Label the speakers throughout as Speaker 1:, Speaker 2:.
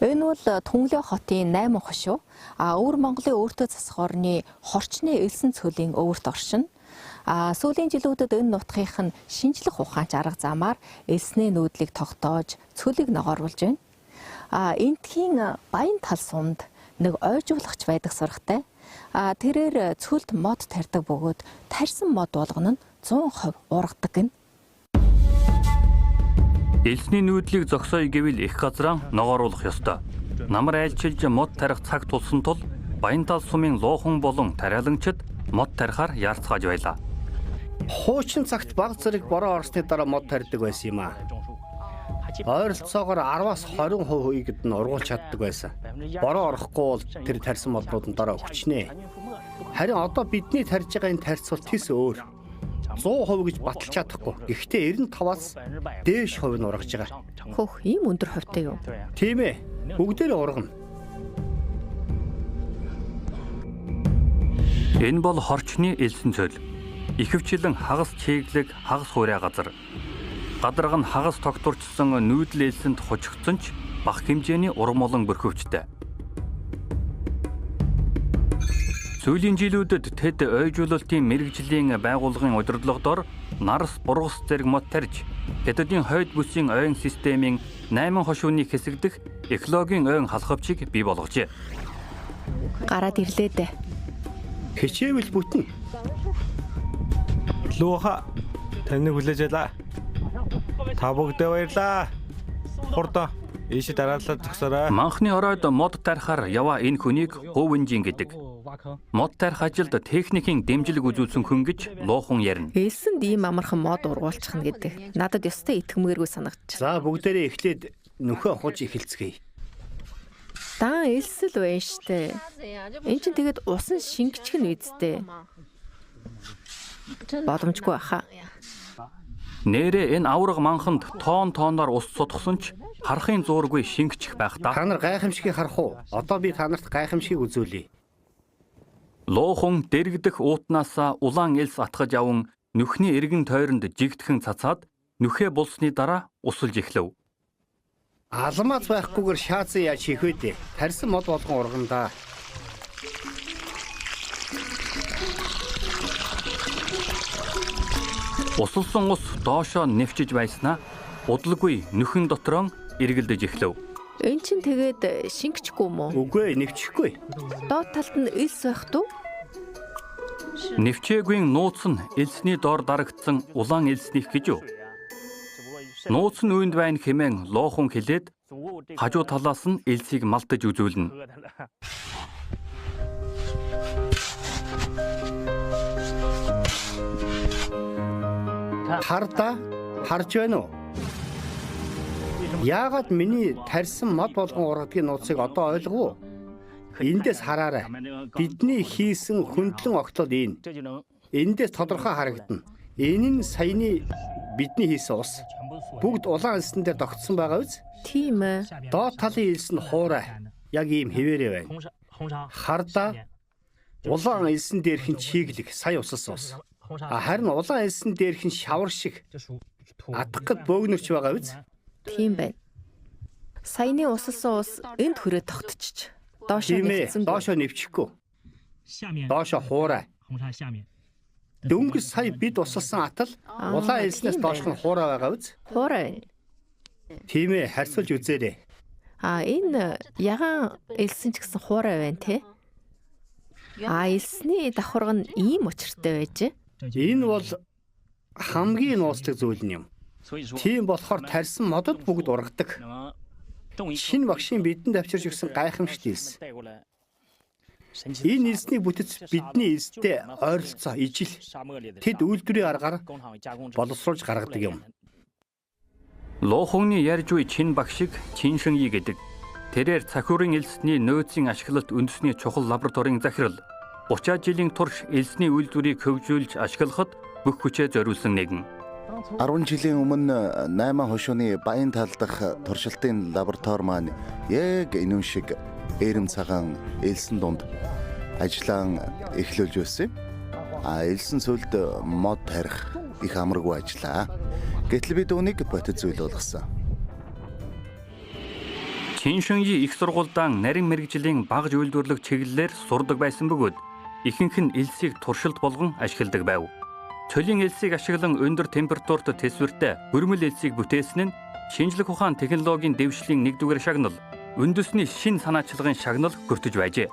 Speaker 1: Энэ бол Түнлээ хотын 8 хошуу. Өвөр Монголын өөртөө засах орны хорчны элсэн цөлийн өвөрт оршин. Сүүлийн жилүүдэд энэ нутгийнх нь шинжлэх ухаанч арга замаар элсний нүүдлийг тогтоож цөлийг ногооруулж байна. Энтхийн Баян тал сумд нэг ойжуулагч байдаг сургатай. Тэрээр цөлд мод тарьдаг бөгөөд тарьсан мод болгоно нь 100% ургадаг гэнэ.
Speaker 2: Элсний нүүдлийг зогсоё гэвэл их газраа ногооруулах ёстой. Намар айлчилж мод тарих цаг тулсан тул Баян тал сумын луухан болон тариалагчид мод тарихаар яарцгааж байлаа.
Speaker 3: Хуучин цагт баг зэрэг бороо орсны дараа мод тарьдаг байсан юм аа. Ойролцоогоор 10-аас 20% үеигд нь ургуулж чаддаг байсан. Бороо орохгүй бол тэр тарьсан моднууд нь дараа өгчнэ. Харин одоо бидний тарьж байгаа энэ тарьц бол тис өөр. 100% гэж баталж чадахгүй. Гэхдээ 95-аас дээш хувь нь ургаж байгаа.
Speaker 1: Хөөх, ийм өндөр хувьтай юу?
Speaker 3: Тийм ээ. Бүгдээрээ ургана.
Speaker 2: Энэ бол хорчны элсэн цөл. Ихэвчлэн хагас чиглэг, хагас хуурай газар. Гадарга нь хагас тогтворчсон нүүдэл элсэнд хужигдсон ч бага хэмжээний урам олон бүрхөвчтэй. Сүүлийн жилүүдэд тэд ойжуулалтын мэрэгжлийн байгууллагын удирдлагадор нарс бургас зэрэг мод тарьж, тэдний хойд бүсийн ойн системийн 8 хошууны хэсэг дэх экологийн ойн халхавчийг бий болгожээ.
Speaker 1: Гараад ирлээ дээ.
Speaker 3: Хичээвэл бүтэн.
Speaker 4: Лууха таныг хүлээж ялаа. Та бүгдээ баярлаа. Хурдан ийшээ дараалал зогсоорой.
Speaker 2: Манхны оройд мод тарихаар яваа энэ хүнийг хувинжин гэдэг. Мод тарих ажилд техникийн дэмжлэг үзүүлсэн хүн гэж луухан ярина.
Speaker 1: Элсэнд ийм амархан мод ургуулчих нь гэдэг. Надад ёстой итгэмгээргүй санагдчих.
Speaker 3: За бүгдээрээ эхлээд нөхөө хуж эхэлцгээе.
Speaker 1: Дан элсэл байна штэ. Энд чинь тэгээд усан шингэчих нь үсттэй. Боломжгүй баха.
Speaker 2: Нэрээ энэ авраг манханд тооноор ус сутгсан ч харахын зуургүй шингэчих байх та.
Speaker 3: Та нар гайхамшигыг харах уу? Одоо би та нарт гайхамшигыг үзүүлье.
Speaker 2: Луухан дэрэгдэх уутнаасаа улаан элс атгаж яван нүхний эргэн тойронд жигдэхэн цацаад нүхээ булсны дараа усалж эхлэв.
Speaker 3: Алмаз байхгүйгээр шаазын яаж хийх вэ дээ? Тарьсан мод болгон ургана да.
Speaker 2: Усалсан ус доошоо нэвчиж байснаа удалгүй нүхэн дотроо эргэлдэж эхлэв.
Speaker 1: Эн чин тэгээд шингэчихгүй юм уу?
Speaker 3: Үгүй, нэвчихгүй.
Speaker 1: Доод талд нь элс байх туу?
Speaker 2: Нэвчээгүй нууц нь элсний доор дарагдсан улаан элснийх гэж юу? Нууц нь үүнд байна хэмээн луухан хэлээд хажуу талаас нь элсийг малтаж үзүүлнэ.
Speaker 3: Харж байна уу? Яагаад миний тарьсан мод болгон ургадгийн нууцыг одоо ойлгов уу? Эндээс хараарай. Бидний хийсэн хөндлөн огтлол энэ. Эндээс тодорхой харагдана. Энэ нь саяны бидний хийсэн ус. Бүгд улаан элсэн дээр тогтсон байгаа биз?
Speaker 1: Тийм ээ.
Speaker 3: Доод талын элс нь хуурай. Яг ийм хэвээрээ байна. Хардаа улаан элсэн дээрх нь чиглэг, сая усалсан ус. Харин улаан элсэн дээрх нь шавар шиг атгах гэд бөөгнөрч байгаа биз?
Speaker 1: Тийм байна. Саяны усалсан ус энд хүрээ тогтчих. Доошоо нэвчсэн.
Speaker 3: Доошоо нэвчихгүй. Доошоо хуурай. Дөнгөж сая бид усалсан атал улаан элснээс доош нь хуурай байгаа биз?
Speaker 1: Хуурай.
Speaker 3: Тийм ээ, харьцуулж үзээрэй.
Speaker 1: Энэ ягаан элсэн ч гэсэн хуурай байна те. Элсний давхарга нь ийм учиртай байж.
Speaker 3: Энэ бол хамгийн нууцлаг зүйл юм. Тийм болохоор тарьсан модод бүгд ургадаг. Шинэ багшийн бидэнд авчирч өгсөн гайхамшигт элс. Энэ элсний бүтэц бидний элстэй ойролцоо ижил. Тэд үйлдвэрийн аргаар боловсруулж гаргадаг юм.
Speaker 2: Луухны ярьж буй чин багшиг Чиншиньи гэдэг. Тэрээр цахиурын элсний нөөцийн ашиглалт үндэсний чухал лабораторийн захирал 30 жилийн турш элсний үйлдвэрийг хөгжүүлж ашиглахад бүх хүчээ зориулсан нэгэн.
Speaker 5: 10 жилийн өмнө 8 хошууны Баян тал дахь туршилтын лаборатори маань яг энэ шиг эрэм цагаан элсэн дунд ажиллаан эхлүүлж байсан. Элсэн цөлд мод тарих их амаргүй ажиллаа. Гэтэл бид үүнийг бодит зүйл болгосон.
Speaker 2: Чиншингийн их сургуульдан нарийн мэрэгжлийн бага зөвлөлдөрлөг чиглэлээр сурдаг байсан бөгөөд ихэнх нь элсийг туршилт болгон ашигладаг байв. Цолийн элсийг ашиглан өндөр температурт тэсвэртэй хөрмөл элсийг бүтээсэн нь шинжлэх ухаан технологийн дэвшлийн нэгдүгээр шагнал, үндэсний шин санаачлагын шагнал хүртэж байжээ.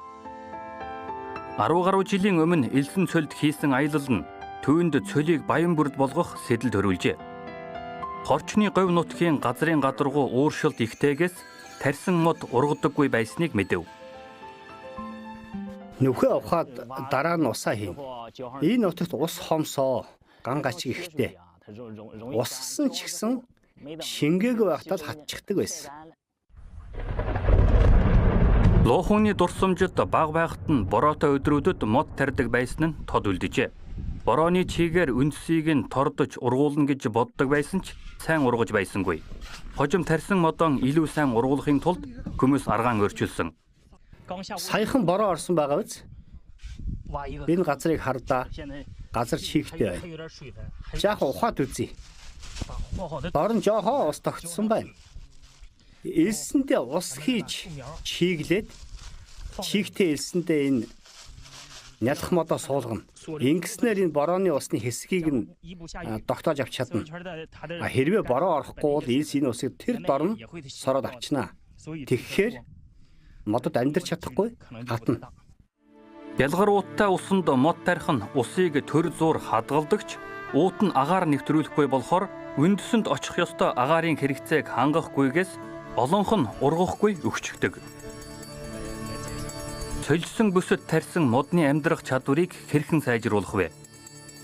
Speaker 2: 10 гаруй жилийн өмнө элсэн цөлд хийсэн аялал нь түүнд цөлийг баян бүрд болгох сэтэл төрүүлжээ. Хорчны говь нутгийн газрын гадаргуу ууршилт ихтэйгээс тарьсан мод ургадаггүй байсныг мэдэв.
Speaker 3: Нүхээ авахад дараа нь усаа хийн. Энэ нутагт ус хомсоо, ган гачиг ихтэй. Уссан ч гэсэн шингээгүй байхдаа л хатчихдаг байсан.
Speaker 2: Лоохууны дурсамжид бага байхад нь бороотой өдрүүдэд мод тарьдаг байсан нь тод үлдэжээ. Борооны чигээр үндсийг нь тордож ургуулна гэж боддог байсан ч сайн ургаж байсангүй. Хожим тарьсан модон илүү сайн ургуулахын тулд хүмүүс аргаан өөрчилсөн.
Speaker 3: Саяхан бороо орсон байгаа биз? Энэ газрыг хардаа. Газар чигтэй байна. Жаах ухаад үзье. Дор нь жоохоо ус тогтсон байна. Элсэндээ ус хийж чиглээд чигтэй элсэндээ энэ нялх модоо суулгана. Ингэснээр энэ борооны усны хэсгийг нь тогтоож авч чадна. Хэрвээ бороо орохгүй бол элс энэ усыг тэр дор нь сороод авчнаа. Тэгэхээр модод амьдарч чадахгүй хатна.
Speaker 2: Ялгарууттай усанд мод тарих нь усыг төр зуур хадгалдагч, уут нь агаар нэвтрүүлэхгүй болохоор үндэсэнд очих ёстой агаарын хэрэгцээг хангахгүйгээс олонх нь ургахгүй өгчөгдөг. Цөлжсөн бүсэд тарьсан модны амьдрах чадварыг хэрхэн сайжруулах вэ?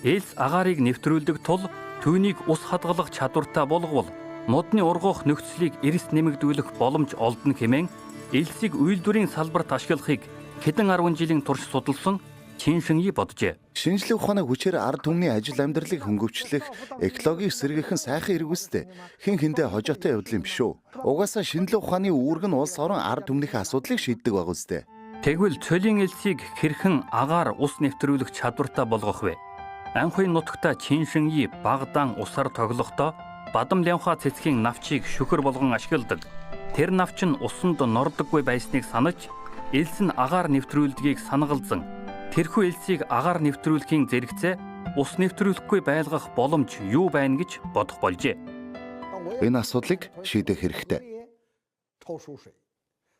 Speaker 2: Элс агаарыг нэвтрүүлдэг тул түүнийг ус хадгалах чадвартай болговол модны ургах нөхцөлийг эрс нэмэгдүүлэх боломж олдно хэмээн элсийг үйлдвэрийн салбарт ашиглахыг хэдэн 10 жилийн турш судалсан Чиншинги боджээ.
Speaker 5: Шинжлэх ухааны хүчээр ард түмний ажил амьдралыг хөнгөвчлөх, экологийг сэргээхэн сайхан эргүүлстэй хэн хэндээ хожоотой явдал юм биш үү? Угаасаа шинжлэх ухааны үүрэг нь улс орон ард түмнийхээ асуудлыг шийддэг баг үстэй.
Speaker 2: Тэгвэл цөлийн элсийг хэрхэн агаар ус нэвтрүүлэх чадвартай болгох вэ? Анхын нутагта Чиншинги багадан усаар тоглохдоо бадам лянха цэцгийн навчийг шөхөр болгон ашигладаг. Тэр навч нь усанд нордоггүй байсныг санаж, элс нь агаар нэвтрүүлдгийг санагалзан тэрхүү элсийг агаар нэвтрүүлэхийн зэрэгцээ ус нэвтрүүлэхгүй байлгах боломж юу байна гэж бодох болжээ.
Speaker 5: Энэ асуудлыг шийдэх хэрэгтэй.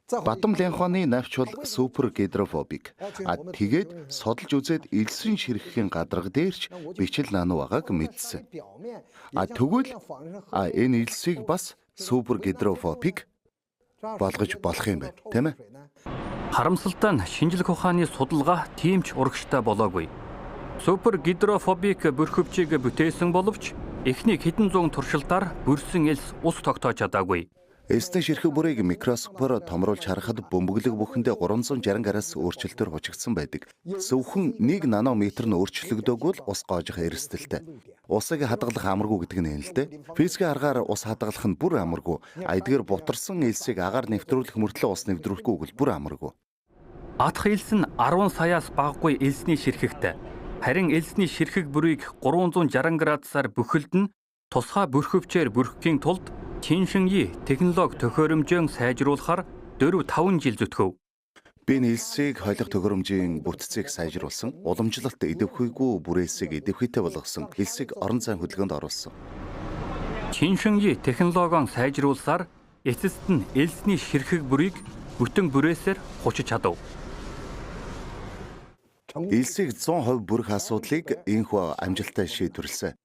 Speaker 5: Бадам лянханы навч бол супер гидрофобик. Тэгээд содолж үзээд элсэн ширхэхийн гадарга дээрч бичил нану байгааг мэдсэн. Тэгвэл энэ элсийг бас супер гидрофобик болгож болох юм байна, тийм ээ?
Speaker 2: Харамсалтай нь шинжлэх ухааны судалгаа тийм ч урагштай болоогүй. Супер гидрофобик бүрхөвчийг бүтээсэн боловч эхний хэдэн зуун туршилтаар бүрсэн элс ус тогтоож чадаагүй.
Speaker 5: Элсний ширхэг бүрийг микроскопоор томруулж харахад бөмбөглөг бүхэндээ 360 градус өөрчлөлтөөр хужигдсан байдаг. Зөвхөн 1 нанометр нь өөрчлөгдөөгүй л ус гоожих эрсдэлтэй. Усыг хадгалах амаргүй гэдэг нь энэ л дээ. Физикийн аргаар ус хадгалах нь бүр амаргүй. Эдгээр бутарсан элсийг агаар нэвтрүүлэх мөртлөө ус нэвтрүүлэхгүй бүр амаргүй.
Speaker 2: Атх элс нь 10 саяас багагүй элсний ширхэгтэй. Харин элсний ширхэг бүрийг 360 градусаар бүхэлдэн тусгай бүрхөвчээр бүрхэхийн тулд Чиншинги технологи төхөөрөмжөө сайжруулахаар 4-5 жил зүтгэв.
Speaker 5: Би элсийг хойлох төхөөрөмжийн бүтцийг сайжруулсан, уламжлалт идэвхүйгүй бүрээсийг идэвхүйтэй болгосон, элсийг орон зайн хөдөлгөөнд оруулсан.
Speaker 2: Чиншинги технологион сайжруулсаар эцэст нь элсний ширхэг бүрийг бүтэн бүрээсээр хучиж чадав.
Speaker 5: Элсийг 100% бүрэх асуудлыг энэхүү амжилттай шийдвэрлэсэн.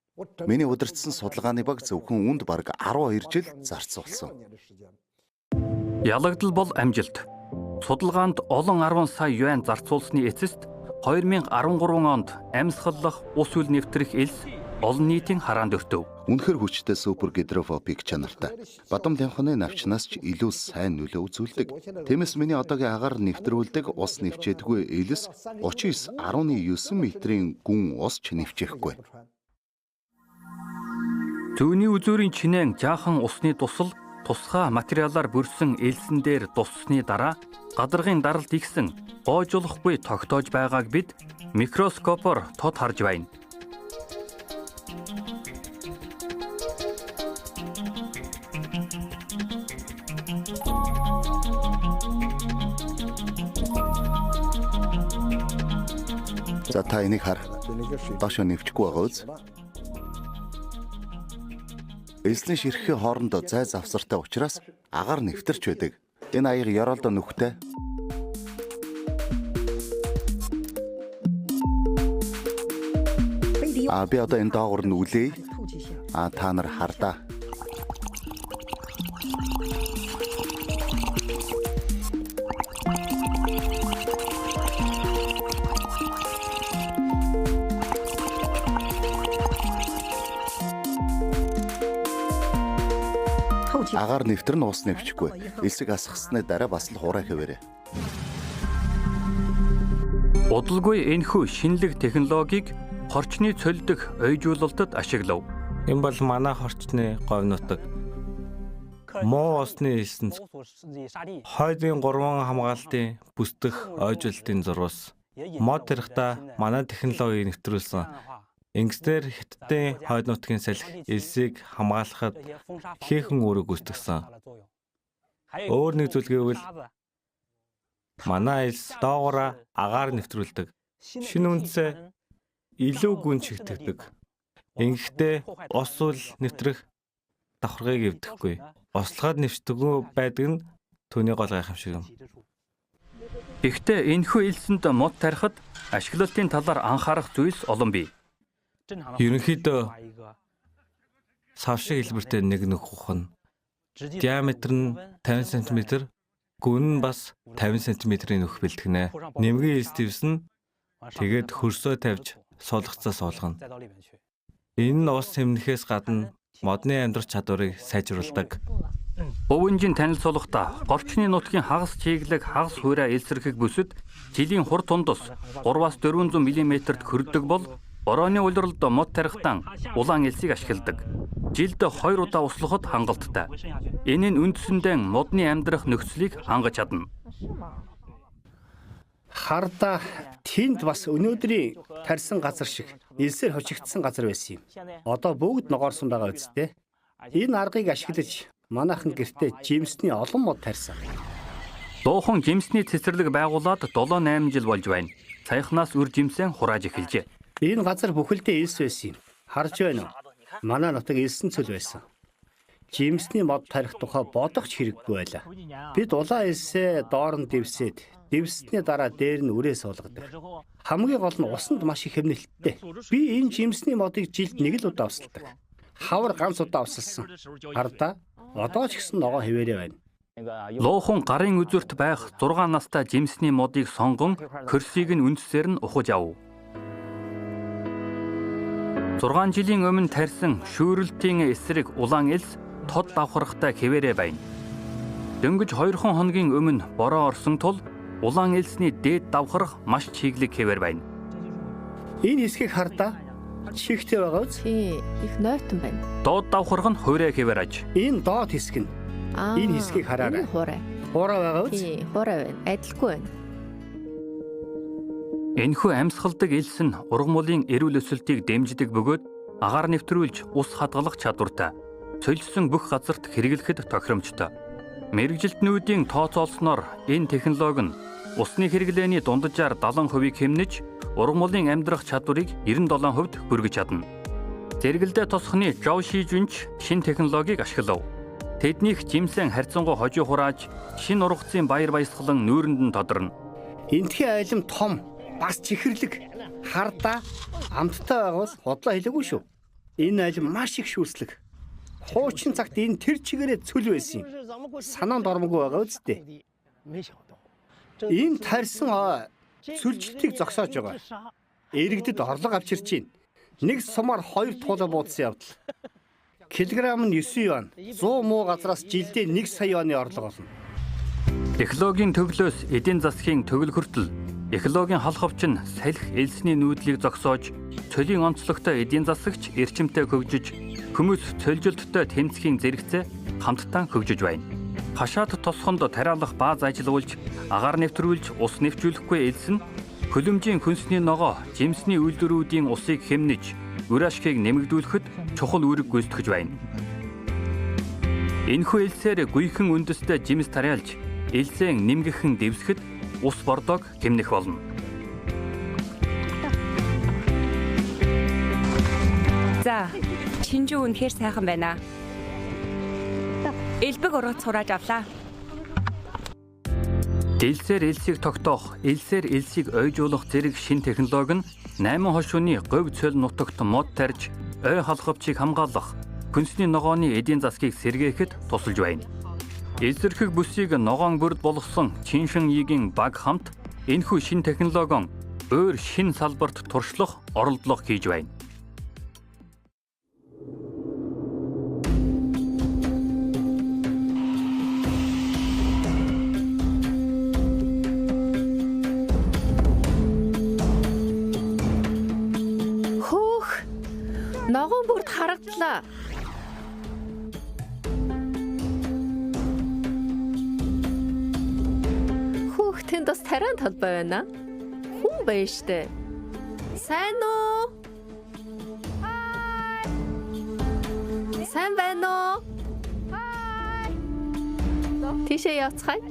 Speaker 5: Миний удирдсан судалгааны баг зөвхөн үүнд бараг 12 жил зарцуулсан.
Speaker 2: Ялагдал бол амжилт. Судалгаанд олон 10 сая юань зарцуулсны эцэст 2013 онд амьсгаллах ус үл нэвтрэх элс олон нийтийн хараанд өртөв.
Speaker 5: Үнэхээр хүчтэй супер гидрофобик чанартай. Бадам лянханы навчнаас ч илүү сайн нөлөө үзүүлдэг. Тиймээс миний одоогийн агаар нэвтрүүлдэг ус нэвчээдгүй элс 39.9 метрийн гүн ус ч нэвчээхгүй.
Speaker 2: Түүний үзүүрийн чинээн жаахан усны тусал тусгай материалаар бүрсэн элсэн дээр дуссны дараа гадаргын даралт ихсэн гоожуулахгүй тогтоож байгааг бид микроскопоор тод харж байна.
Speaker 5: За та энийг хар. Доошоо нэвчихгүй байгаа үз. Элсний ширхгийн хооронд зай завсартай учраас агаар нэвтэрч байдаг. Энэ аяг ёроолдоо нүхтэй. Би одоо энэ доогуур нь үлээ. Та нар хардаа. Агаар нэвтэр нь ус нэвчихгүй. Элсэг асгасны дараа бас л хураа хэвээрээ.
Speaker 2: Удалгүй энэхүү шинэлэг технологиг хорчны цөлдөх ойжуулалтад ашиглав.
Speaker 4: Энэ бол манай хорчны говь нутаг. Муу усны элсэнц. Хойдын 3 хамгаалтын бүсдэх ойжуулалтын зурвас. Мод тарихта манай технологиг нэвтрүүлсэн. Ингэснээр Хятадын хойд нутгийн салхи элсийг хамгаалахад хийхэн үүрэг гүйцэтгсэн. Өөр нэг зүйл гэвэл манай элс доогоороо агаар нэвтрүүлдэг. Шинэ үндсээ илүү гүн чигтдэг. Ингэхдээ ус үл нэвтрэх давхаргыг эвдэхгүй. Ослоход нэвчдэггүй байдаг нь түүний гол гайхамшиг юм.
Speaker 2: Гэхдээ энэхүү элсэнд мод тарихад ашиглалтын талаар анхаарах зүйлс олон бий.
Speaker 4: Ерөнхийдөө савшиг хэлбэртэй нэг нүх ухна. Диаметр нь 50 см, гүн нь бас 50 см-ийн нүх бэлтгэнэ. Нэмгийн элс дэвсэн тэгээд хөрсөө тавьж суулгацаа суулгана. Энэ нь ус сэмнэхээс гадна модны амьдрах чадварыг сайжруулдаг.
Speaker 2: Бовинжийн танилцуулгахдаа горчны нутгийн хагас чиглэг хагас хуурай элсэрхэг бүсэд жилийн хур тундас 300-400 мм-д хүрдэг бол борооны улиралд мод тарихтан улаан элсийг ашигладаг. Жилд 2 удаа услоход хангалттай. Энэ нь үндсэндээ модны амьдрах нөхцөлийг хангаж чадна.
Speaker 3: Хардаа тэнд бас өнөөдрийн тарьсан газар шиг элсээр хожигдсан газар байсан юм. Одоо бүгд ногоорсон байгаа үсттэй. Энэ аргыг ашиглаж манайхан гэртээ жимсний олон мод тарьсан.
Speaker 2: Дуухан жимсний цэцэрлэг байгуулад 7-8 жил болж байна. Саяхнаас үр жимсэн хурааж эхэлжээ.
Speaker 3: Энэ газар бүхэлдээ элс байсан юм. Харж байна уу? Манай нутаг элсэн цөл байсан. Жимсний мод тарих тухай бодох ч хэрэггүй байлаа. Бид улаан элсээ доор нь дэвсээд дэвссэний дараа дээр нь үрээ суулгадаг. Хамгийн гол нь усанд маш их хэмнэлттэй. Би энэ жимсний модыг жилд нэг л удаа усалдаг. Хавар ганц удаа усалсан. Хардаа одоо ч гэсэн ногоо хэвээрээ байна.
Speaker 2: Луухан гарын үзүрт байх 6 настай жимсний модыг сонгон хөрсийг нь үндсээр нь ухаж ав. 6 жилийн өмнө тарьсан шүүрэлтийн эсрэг улаан элс тод давхархтай хэвээрээ байна. Дөнгөж 2 хоногийн өмнө бороо орсон тул улаан элсний дээд давхарх маш чиглэг хэвээр байна.
Speaker 3: Энэ хэсгийг хардаа чихтэй байгаа үз?
Speaker 1: Тий, их нойтон байна.
Speaker 2: Доод давхарх нь хуурай хэвээр аж.
Speaker 3: Энэ доод хэсэг нь. Энэ хэсгийг хараарай.
Speaker 1: Хуурай.
Speaker 3: Хуурай байгаа үз?
Speaker 1: Тий, хуурай байна. Адилгүй байна.
Speaker 2: Энэхүү амьсгалдаг элс нь ургамлын эрүүл өсөлтийг дэмждэг бөгөөд агаар нэвтрүүлж ус хадгалах чадвартай. Цөлжсөн бүх газарт хэрэглэхэд тохиромжтой. Мэргэжилтнүүдийн тооцоолсноор энэ технологи нь усны хэрэглээний дунджаар 70% хэмнэж ургамлын амьдрах чадварыг 97% хүргэж чадна. Зэрэгэлдээ тосхны Жоо Шижүнч шинэ технологиг ашиглав. Тэднийх жимсэн харьцангуй хожуу хурааж шинэ ургацын баяр баясгалан нүүрэнд нь тодорно.
Speaker 3: Энтхийн айлм том, бас чихэрлэг, хардаа амттай байгаас хотлоо хэлээгүй шүү. Энэ айлм маш их шүүслэг. Хуучин цагт энэ тэр чигээрээ цөл байсан юм. Санаанд ормгүй байгаа үсттэй. Энэ тарьсан цөлжилтийг зогсоож байгаа. Иргэдэд орлого авчирч байна. Нэг сумаар 2 туулаа буудсан явдал. Килограмм нь 9 юан. 100 муу газраас жилдээ 1 сая юаны орлого олно.
Speaker 2: Технологийн төглөөс эдийн засгийн төгөл хүртэл экологийн халахвч нь салхи элсний нүүдлийг зогсоож, цөлийн онцлогтой эдийн засагч эрчимтэй хөгжиж, хүмүүс цөлжилттэй тэмцхийн зэрэгцээ хамтдаа хөгжиж байна. Хашаад тосхонд тариалах бааз ажиллуулж, агаар нэвтрүүлж, ус нэвчүүлэхгүй элс нь хөлөмжийн хүнсний ногоо, жимсний үйлдвэрүүдийн усыг хэмнэж, үр ашгийг нэмэгдүүлэхэд чухал үүрэг гүйцэтгэж байна. Энэхүү элсээр гүйхэн үндэстэй жимс тариалж, элсээ нэмгэхэн дэвсэхэд ус бордоог хэмнэх болно.
Speaker 6: За, Чинжүү үнэхээр сайхан байна. Элбэг ургад сурааж авлаа.
Speaker 2: Элсээр элсийг тогтоох, элсээр элсийг ойжуулах зэрэг шин технологи нь 8 хошууны говь цол нутагт мод тарьж, ой халхавчийг хамгаалах, хүнсний ногооны эдийн засгийг сэргээхэд тусалж байна. Эсэрхэг бүсийг ногоон бүрд болгосон Чиншин Игийн баг хамт энэхүү шин технологион өөр шин салбарт туршлах оролдлого хийж байна.
Speaker 1: Ногоон бүрд харагдлаа. Хүүхдийн бас тариан талбай байна. Хүн байна штэ. Сайн уу? Сайн байна уу? Тийшээ явцгаая.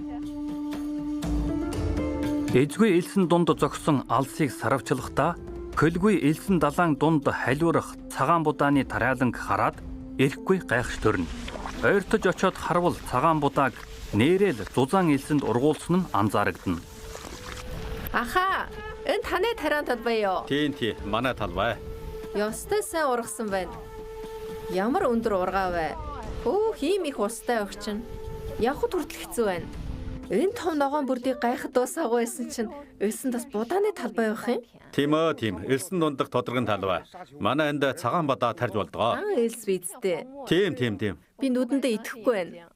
Speaker 2: Эзгүй элсэн дунд зогсон алсыг саравчлахдаа хөлгүй элсэн далайн дунд халиурах цагаан будааны тариаланг хараад эрэхгүй гайхш төрнө. Ойртож очоод харвал цагаан будааг нээрэл зузаан элсэнд ургуулсан нь анзаарагдана.
Speaker 1: Аха, энэ таны тариан талбай юу?
Speaker 7: Тийм, манай талбай.
Speaker 1: Ёстой сайн ургасан байна. Ямар өндөр ургаа вэ? Ийм их устай өгчин. Явхад хүртэл хэцүү байна. Энэ том ногоон бүрдийг гайхад дуусаагүй байсан чинь элсэн бас будааны талбай байх юм?
Speaker 7: Тийм. Элсэн дундах тодоргон талбай. Манай энд цагаан бодоо тарж болдгоо.
Speaker 1: Элс бидтэй.
Speaker 7: Тийм.
Speaker 1: Би нүдэндээ итгэхгүй байна.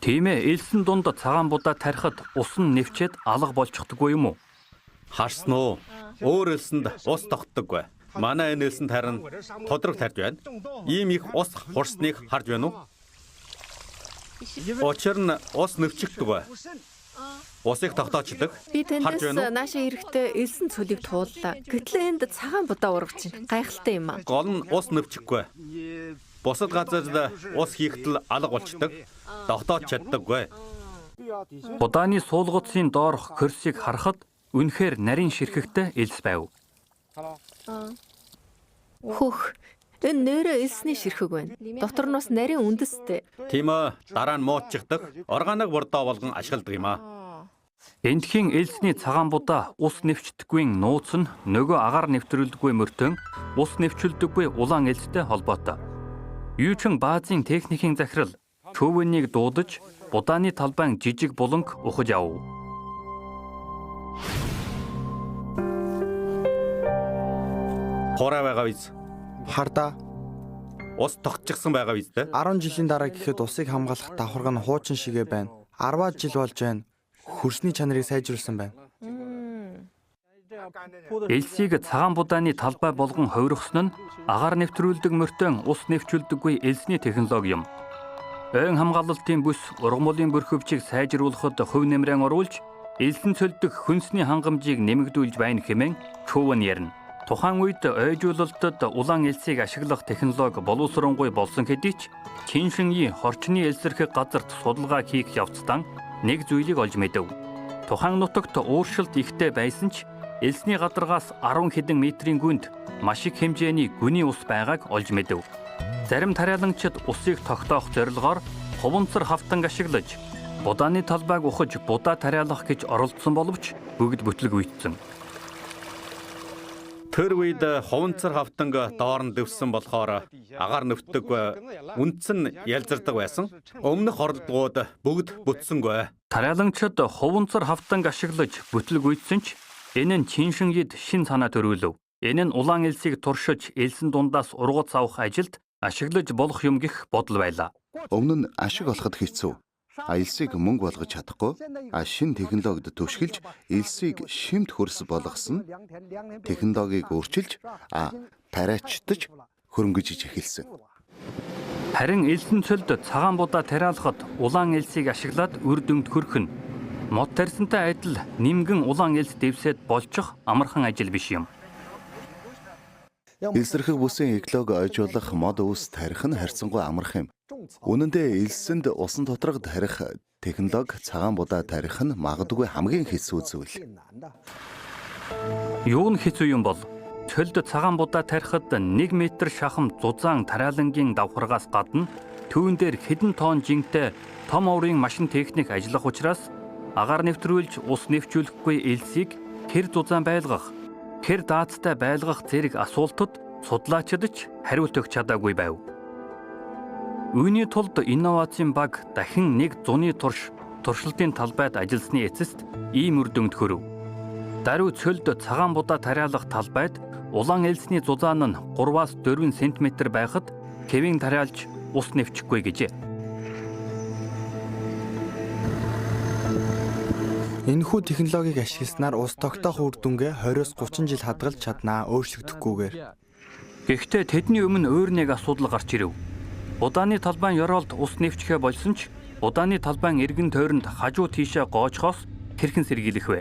Speaker 2: Тийм ээ, элсэн дунд цагаан будаа тарихад ус нь нэвчээд алга болчихдоггүй юм уу?
Speaker 7: Харсан уу? Өөр элсэнд ус тогтдоггүй. Манай энэ элсэнд харин тодрог тарж байна. Ийм их ус хурсныг харж байна уу? Учир нь ус нэвчихдэггүй. Усыг тогтоочдөг.
Speaker 1: Би тэндээс наашаа ирэхдээ элсэн цөлийг тууллаа. Гэтэл энд цагаан будаа ургач чинь гайхалтай юм аа.
Speaker 7: Гол нь ус нэвчихгүй. Бусад газарт ус хийхдээ алга болчдөг. Тогтоож чаддаггүй.
Speaker 2: Будааны суулгацын доорх хөрсийг харахад үнэхээр нарийн ширхэгтэй элс байв.
Speaker 1: Хөх, энэ нэрээ элсний ширхэг байна. Дотор нь бас нарийн үндэстэй.
Speaker 7: Тийм ээ, дараа нь муутчихдаг. Органик бурдаа болгон ашигладаг юм аа.
Speaker 2: Эндхийн элсний цагаан будаа ус нэвчдэггүй нууц нь нөгөө агаар нэвтрүүлдэггүй мөртөн ус нэвчүүлдэггүй улаан элстэй холбоотой. Юучин баазын техникийн захирал чөвөнийг дуудаж будааны талбайн жижиг буланг ухаж авав.
Speaker 7: Хураа байгаа биз?
Speaker 8: Хардаа
Speaker 7: Ус тогтчихсан байгаа биз дээ?
Speaker 8: 10 жилийн дараа гэхэд усыг хамгаалах давхарга нь хуучин шигээ байна. 10 жил болж байна. Хөрсний чанарыг сайжруулсан байна.
Speaker 2: Элсийг цагаан будааны талбай болгон хувиргасан нь агаар нэвтрүүлдэг мөртөө ус нэвчүүлдэггүй элсний технологи юм. Ойн хамгаалалтын бүс ургамлын бүрхөвчийг сайжруулахад хувь нэмрээ оруулж, элсэн цөлдөх хүнсний хангамжийг нэмэгдүүлж байна хэмээн Чуван ярина. Тухайн үед ойжуулалтад улаан элсийг ашиглах технологи боловсронгуй болсон хэдий ч Чиншингийн хорчны элсэрхэг газарт судалгаа хийх явцдаа нэг зүйлийг олж мэдэв. Тухайн нутагт ууршилт ихтэй байсан ч элсний гадаргаас 10 хэдэн метрийн гүнд маш их хэмжээний гүний ус байгааг олж мэдэв. Зарим тариалагчид усыг тогтоох зорилгоор хуванцар хавтанг ашиглаж будааны талбайг ухаж будаа тариалах гэж оролдсон боловч бүгд бүтлэгүйцсэн.
Speaker 7: Тэр үед хуванцар хавтанг доор нь дэвсэн болохоор агаар нэвтдэг үндсэн нь ялзардаг байсан. Өмнөх оролдгууд бүгд бүтсэнгүй.
Speaker 2: Тариалагчид хуванцар хавтанг ашиглаж бүтлэгүйцсэн ч энэ нь Чиншингид шин санаа төрүүлв. Энэ нь улаан элсийг туршиж элсэн дундаас ургац авах ажилд ашиглаж болох юм гэх бодол байлаа.
Speaker 5: Өмнө нь ашиг олоход хэцүү. Элсийг мөнгө болгож чадахгүй. Шин технологид түшгэлж элсийг шимт хөрс болгосон. Технологиг өөрчилж тариачдаж хөрөнгөж эхэлсэн.
Speaker 2: Харин элсэн цөлд цагаан будаа тариалахад улаан элсийг ашиглаад үр дүнд хүрэх нь мод тарьсантай адил нимгэн улаан элс дэвсээд болчих амархан ажил биш юм.
Speaker 5: Элсэрхэг бүсийн экологи ойжуулах мод ус тарих нь харьцангуй амарх юм. Үнэн дээр элсэнд усан доторх тарих технологи цагаан будаа тарих нь магадгүй хамгийн хэцүү зүйл.
Speaker 2: Юу нь хэцүү юм бол чөлд цагаан будаа тарихад 1 метр шахам зузаан тариалангийн давхаргаас гадна түүн дээр хэдэн тонн жинтэй том оврын машин техник ажиллах учраас агаар нэвтрүүлж ус нэвчүүлэхгүй элсийг хэр зузаан байлгах, хэр даацтай байлгах зэрэг асуултад судлаачид ч хариулт өгч чадаагүй байв. Үүний тулд инновацийн баг дахин нэг зуны туршилтын талбайд ажилласны эцэст ийм үр дүнд хүрв. Даруй цөлд цагаан будаа тариалах талбайд улаан элсний зузаан нь 3-аас 4 см байхад кевин тариалж ус нэвчихгүй гэжээ.
Speaker 8: Энэхүү технологиг ашигласнаар ус тогтоох үр дүнгээ 20-30 жил хадгалж чаднаа өөрчлөгдөхгүйгээр.
Speaker 2: Гэхдээ тэдний өмнө өөр нэг асуудал гарч ирэв. Будааны талбайн ёроолд ус нэвчхэ болсон ч будааны талбайн эргэн тойронд хажуу тийшээ гоочхоос хэрхэн сэргийлэх вэ?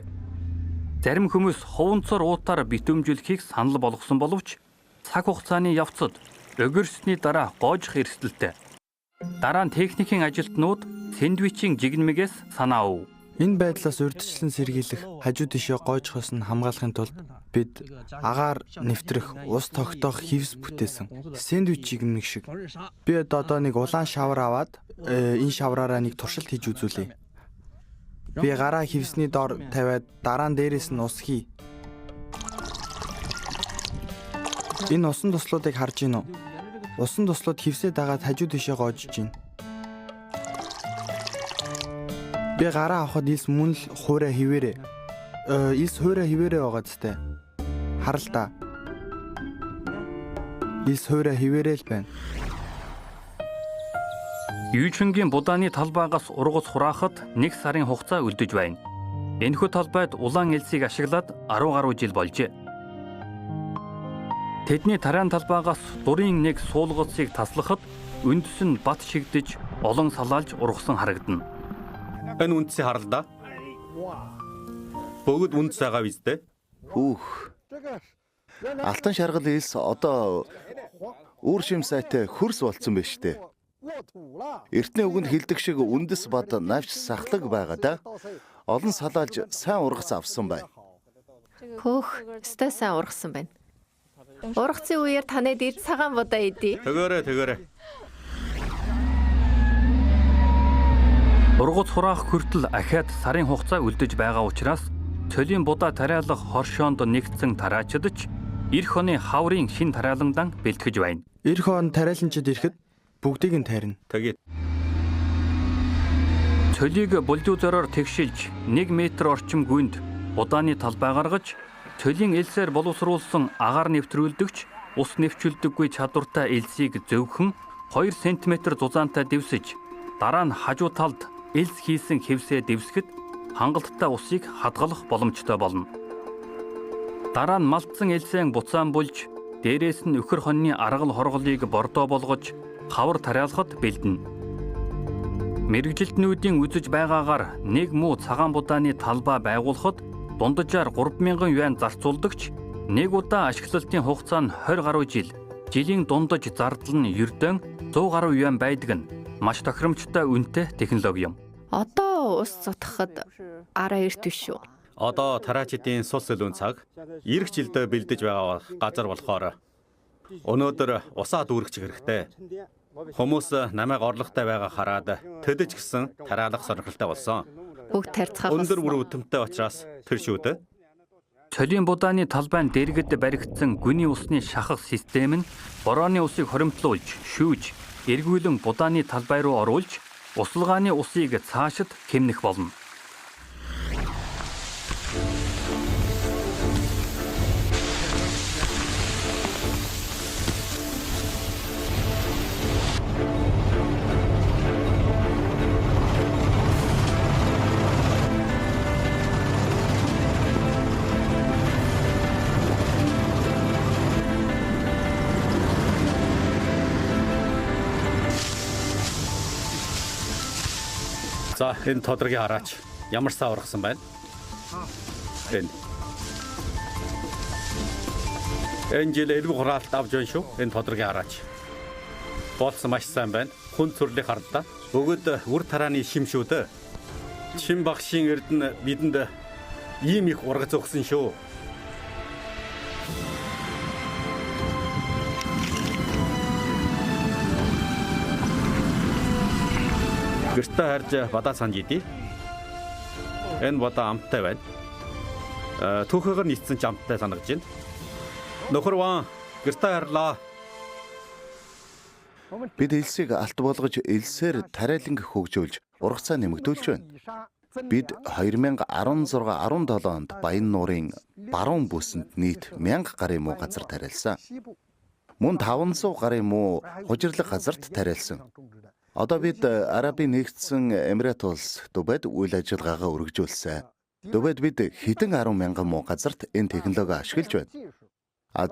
Speaker 2: Зарим хүмүүс хуванцар уутаар битүүмжүүлэхийг санал болгосон боловч цаг хугацааны явцад өгөрсөний дараа гоожих эрсдэлтэй. Дараа нь техникийн ажилтнууд сэндвичийн жигнэмгээс санаа ов.
Speaker 8: Энэ байдлаас урьдчилан сэргийлэх, хажуу тийшээ гоожхоос нь хамгаалахын тулд бид агаар нэвтрэх, ус тогтоох хивс бүтээсэн сэндвич жигнэмэг шиг. Би одоо нэг улаан шавар аваад энэ шавраараа нэг туршилт хийж үзүүлье. Би гараа хивсний доор тавиад дараа нь дээрээс нь ус хий. Энэ усан туслуудыг харж гин үү? Усан туслууд хивсээ дагаад хажуу тийшээ гоожж гин. Би гараа авахад илс мөн л хуурай хിവэрэ. Илс хуурай хിവэрэ байгаа зү. Харал та. Илс хуурай хിവэрэ л байна.
Speaker 2: Юучингийн будааны талбайгаас ургац хураахад 1 сарын хугацаа үлдэж байна. Энэхүү талбайд улаан элсийг ашиглаад 10 гаруй жил болжээ. Тэдний тариан талбайгаас дурын нэг суулгацыг таслахад үндэс нь бат шигдэж олон салаалж ургасан харагдана.
Speaker 7: Энэ үндсийг харал да. Бүгд үндс байгаа биз дээ.
Speaker 5: Хүүх. Алтан шаргал элс одоо үр шим сайтай хөрс болцсон байна штэ. Эртний үгэнд хэлдэг шиг үндэс бад навч сахлаг байгаа да. Олон салаалж сайн ургац авсан байна.
Speaker 1: Хөөх, өстой сайн ургасан байна. Ургацын үеэр танад ид цагаан будаа идэ.
Speaker 7: Тэгээрээ.
Speaker 2: Ургац хураах хүртэл ахаад сарын хугацаа үлдэж байгаа учраас цөлийн будаа тариалах хоршоонд нэгдсэн тараачид ч эх оны хаврын шин тариаландан бэлтгэж байна.
Speaker 8: Эх он тариаланчид ирэхэд бүгдийг нь тарина.
Speaker 7: Тэгээд
Speaker 2: цөлийг бульдозероор тэгшилж 1 метр орчим гүнд будааны талбай гаргаж цөлийн элсээр боловсруулсан агаар нэвтрүүлдэгч ус нэвчүүлдэггүй чадвартай элсийг зөвхөн 2 см зузаантай дэвсэж дараа нь хажуу талд элс хийсэн хэвсээ дэвсгэд хангалттай усыг хадгалах боломжтой болно. Дараа нь малтсан элсээ буцаан булж дээрээс нь өхөр хоньны аргал хорголыг бордоо болгож хавар тариалахад бэлдэнэ. Мэргэжилтнүүдийн үзэж байгаагаар нэг муу цагаан будааны талбай байгуулахад дунджаар 3,000 юань зарцуулдагч нэг удаа ашиглалтын хугацаа нь 20 гаруй жил, жилийн дундаж зардал нь ердөө 100 гаруй юань байдаг нь маш тохиромжтой үнэтэй технологи юм.
Speaker 1: Одоо ус зутгахад араа эрт биш шүү.
Speaker 7: одоо тараачдын сул сэлүүн цаг ирэх жилдээ бэлдэж байгаа газар болохоор өнөөдөр усаа дүүргэж хэрэгтэй. Хүмүүс намайг орлоготой байгаа хараад төдөж гисэн тараалах сонирхолтой болсон.
Speaker 1: Бүгд тарцгаах.
Speaker 7: Өндөр бүр өтөмтэй учраас тэр шүү дээ.
Speaker 2: Цолийн будааны талбайн дэргэд баригдсан гүний усны шахах систем нь борооны усыг хоримтлуулж, шүүж, эргүүлэн будааны талбай руу оруулж, усалгааны усыг цаашид хэмнэх болно.
Speaker 7: За энэ тодорхой хараач. Ямар саа ургасан байна? Энэ жил элбэг хураалт авч байна шүү. Энэ тодорхой хараач. Болсон маш сайн байна. Хүн цэрлийг харлаа. Өгөөд үр тарааны шим шүү дээ. Шим багшийн эрдэнэ бидэнд ийм их ургац өгсөн шүү. Гэртээ харж бадаа санаж идэе. Энэ бадаа амттай байна. Түүхээр нийцсэн ч амттай санагдаж байна. Нөхөр ваа гэртээ харлаа.
Speaker 5: Бид элсийг алт болгож элсээр тариаланг хөгжүүлж ургацаа нэмэгдүүлж байна. Бид 2016-17 онд Баян нуурын баруун бүсэнд нийт 1000 гарын муу газар тариалсан. Мөн 500 гарын муу хужирлаг газарт тариалсан. Одоо бид Арабын нэгдсэн Эмират улс Дубайд үйл ажиллагаагаа өргөжүүлсэн. Дубайд бид хэдэн 10,000 муу газарт энэ технологи ашиглаж байна.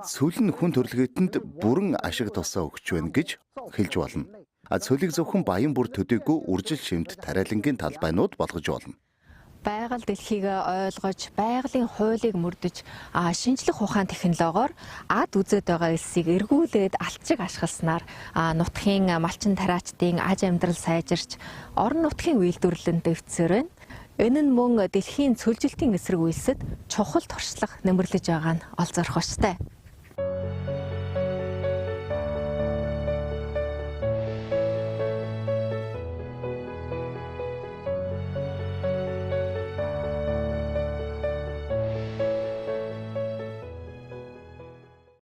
Speaker 5: Цөл нь хүн төрөлхөйтэнд бүрэн ашиг тусаа өгч байна гэж хэлж болно. Цөлийг зөвхөн баян бүр төдийгүй үржил шимт тариалангийн талбайнууд болгож болно.
Speaker 1: Байгаль дэлхийг ойлгож, байгалийн хуулийг мөрдөж, шинжлэх ухаан технологиор ад үзээд байгаа элсийг эргүүлээд алтчиг ашигласнаар нутгийн малчин тариачдын аж амьдрал сайжирч, орон нутгийн үйлдвэрлэлд дэвтсээр байна. Энэ нь мөн дэлхийн цөлжилтийн эсрэг үйлсэд чухал туршлага нэмэрлэж байгаа нь олзорхоштой.